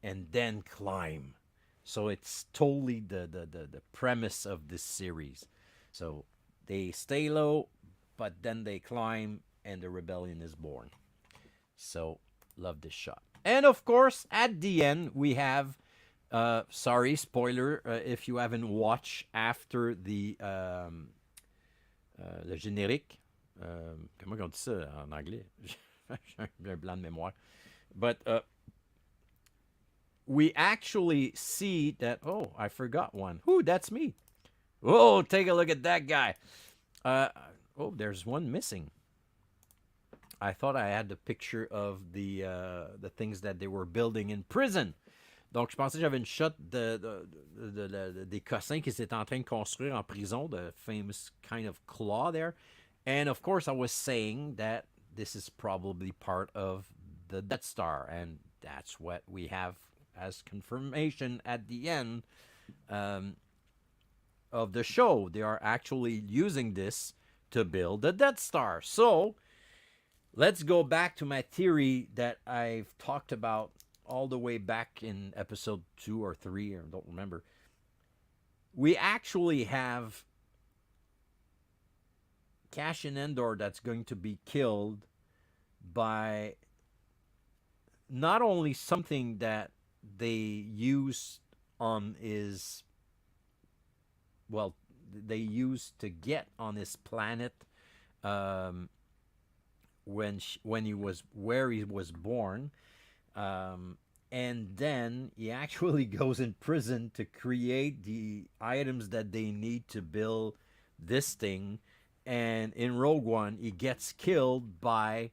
and then climb. So it's totally the premise of this series. So they stay low, but then they climb, and the rebellion is born. So love this shot. And of course, at the end, we have, sorry, spoiler, if you haven't watched after the le générique. Comment on dit ça en anglais? J'ai un blanc de mémoire. But we actually see that, oh, I forgot one. Ooh, that's me. Oh, take a look at that guy. Oh, there's one missing. I thought I had the picture of the things that they were building in prison. Donc, je pensais que j'avais une shot des cossins qui s'étaient en train de construire en prison, the famous kind of claw there. And, of course, I was saying that this is probably part of the Death Star, and that's what we have as confirmation at the end of the show. They are actually using this to build the Death Star. So, let's go back to my theory that I've talked about all the way back in episode 2 or 3, I don't remember. We actually have Cassian Andor that's going to be killed by not only something that they use on his, well, they used to get on his planet when he was where he was born, and then he actually goes in prison to create the items that they need to build this thing, And in Rogue One, he gets killed by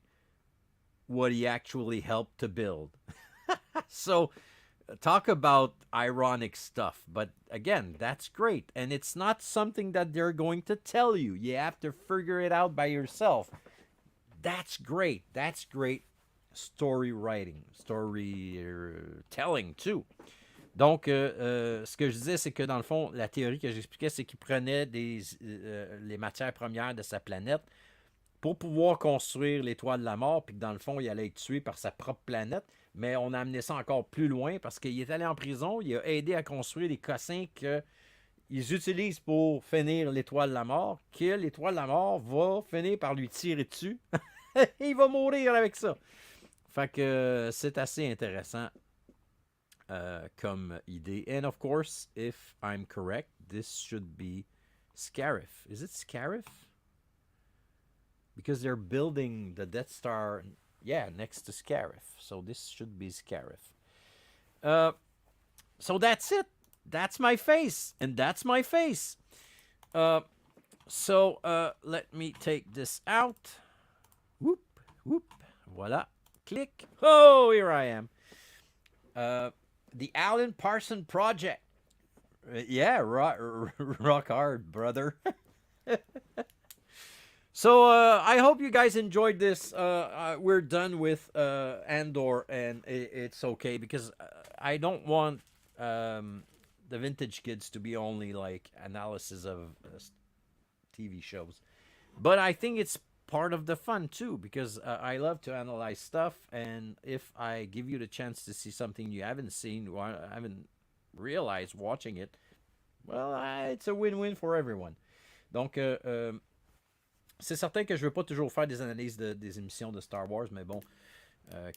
what he actually helped to build. So, talk about ironic stuff. But again, that's great. And it's not something that they're going to tell you. You have to figure it out by yourself. That's great. That's great story writing, storytelling too. Donc, ce que je disais, c'est que dans le fond, la théorie que j'expliquais, c'est qu'il prenait les matières premières de sa planète pour pouvoir construire l'étoile de la mort, puis que dans le fond, il allait être tué par sa propre planète. Mais on a amené ça encore plus loin parce qu'il est allé en prison, il a aidé à construire les cossins qu'ils utilisent pour finir l'étoile de la mort, que l'étoile de la mort va finir par lui tirer dessus. Et il va mourir avec ça. Fait que c'est assez intéressant comme idée. And of course, if I'm correct, this should be Scarif. Is it Scarif? Because they're building the Death Star, yeah, next to Scarif. So this should be Scarif. So that's it. That's my face. And that's my face. So let me take this out. Whoop, whoop. Voila. Click. Oh, here I am. The Alan Parsons Project. Yeah, rock hard, brother. So I hope you guys enjoyed this. We're done with Andor, and it's okay because I don't want the vintage kids to be only like analysis of TV shows. But I think it's part of the fun too because I love to analyze stuff, and if I give you the chance to see something you haven't seen or haven't realized watching it, well, it's a win-win for everyone. Donc, c'est certain que je veux pas toujours faire des analyses des émissions de Star Wars, mais bon,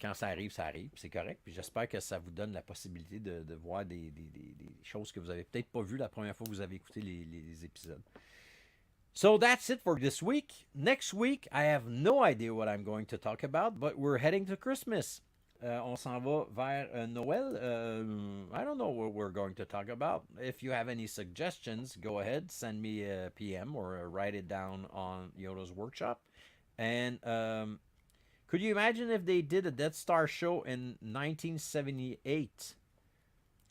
quand ça arrive, c'est correct. Puis j'espère que ça vous donne la possibilité de voir des choses que vous avez peut-être pas vues la première fois que vous avez écouté les épisodes. So that's it for this week. Next week, I have no idea what I'm going to talk about, but we're heading to Christmas. On s'en va vers Noël. I don't know what we're going to talk about. If you have any suggestions, go ahead, send me a PM or write it down on Yoda's workshop. And could you imagine if they did a Death Star show in 1978?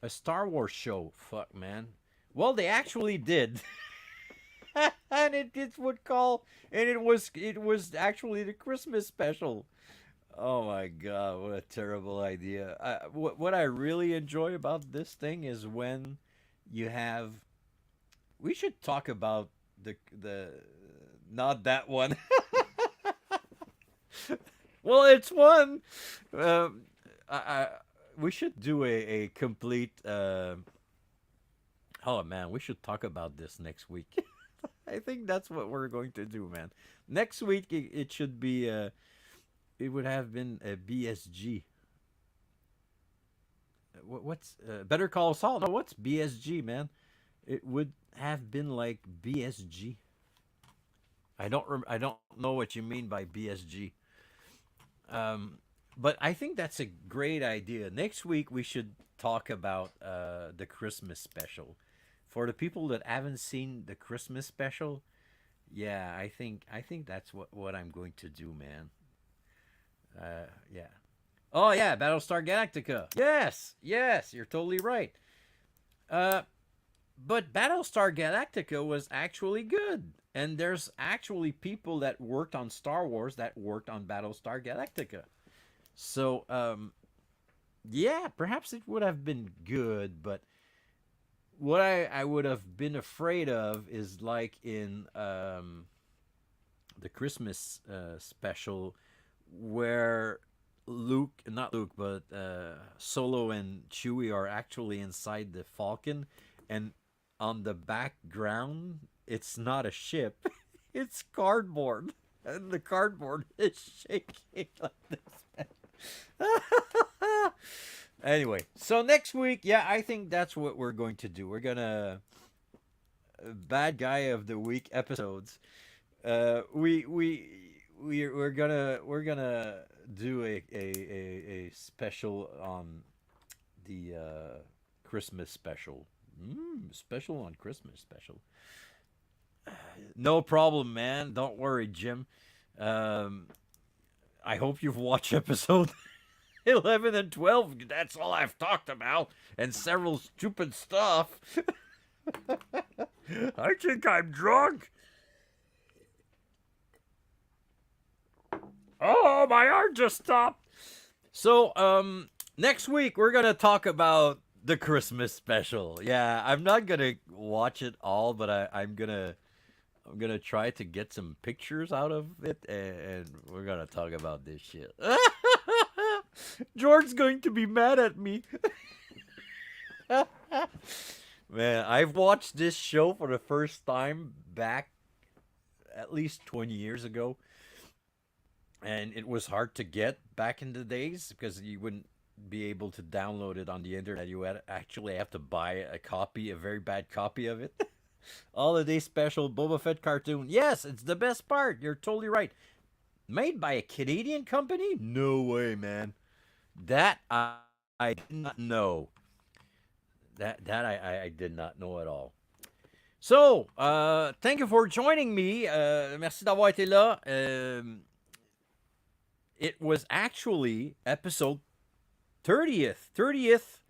A Star Wars show. Fuck, man. Well, they actually did. And it was actually the Christmas special. Oh my God, what a terrible idea. What I really enjoy about this thing is when you have, we should talk about the not that one. Well, it's one. We should do a complete, oh man, we should talk about this next week. I think that's what we're going to do, man. Next week, it should be, it would have been a BSG. What's Better Call Saul? No, what's BSG, man? It would have been like BSG. I don't know what you mean by BSG. But I think that's a great idea. Next week we should talk about the Christmas special. For the people that haven't seen the Christmas special, yeah, I think that's what I'm going to do, man. Yeah. Oh yeah, Battlestar Galactica. Yes, you're totally right. But Battlestar Galactica was actually good, and there's actually people that worked on Star Wars that worked on Battlestar Galactica. So, yeah, perhaps it would have been good, but what I would have been afraid of is like in the Christmas special where not Luke, but Solo and Chewie are actually inside the Falcon, and on the background, it's not a ship, it's cardboard, and the cardboard is shaking like this. Anyway, so next week, yeah, I think that's what we're going to do. We're gonna bad guy of the week episodes. We're gonna do a special on the Christmas special. Special on Christmas special. No problem, man. Don't worry, Jim. Um, I hope you've watched episode 11 and 12. That's all I've talked about, and several stupid stuff. I think I'm drunk. Oh, my heart just stopped. So, next week we're gonna talk about the Christmas special. Yeah, I'm not gonna watch it all, but I'm gonna try to get some pictures out of it, and we're gonna talk about this shit. George's going to be mad at me. Man, I've watched this show for the first time back at least 20 years ago, and it was hard to get back in the days because you wouldn't be able to download it on the internet. You had actually have to buy a copy, a very bad copy of it. Holiday special Boba Fett cartoon. Yes, it's the best part. You're totally right. Made by a Canadian company? No way, man. That I did not know. That I did not know at all. So, thank you for joining me. Merci d'avoir été là. It was actually episode 30th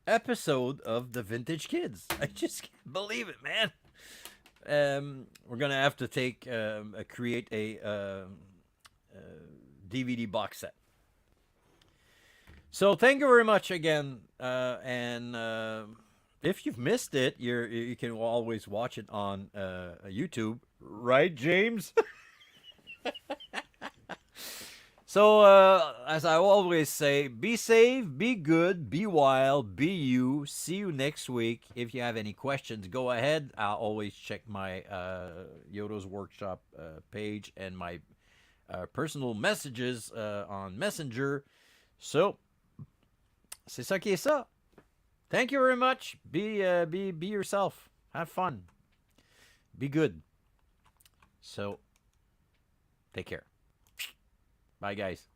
episode of the Vintage Kids. I just can't believe it, man. We're gonna have to create a DVD box set. So thank you very much again, and if you've missed it, you can always watch it on YouTube, right, James? So, as I always say, be safe, be good, be wild, be you. See you next week. If you have any questions, go ahead. I'll always check my Yoda's Workshop page and my personal messages on Messenger. So, c'est ça qui est ça. Thank you very much. Be yourself. Have fun. Be good. So, take care. Bye, guys.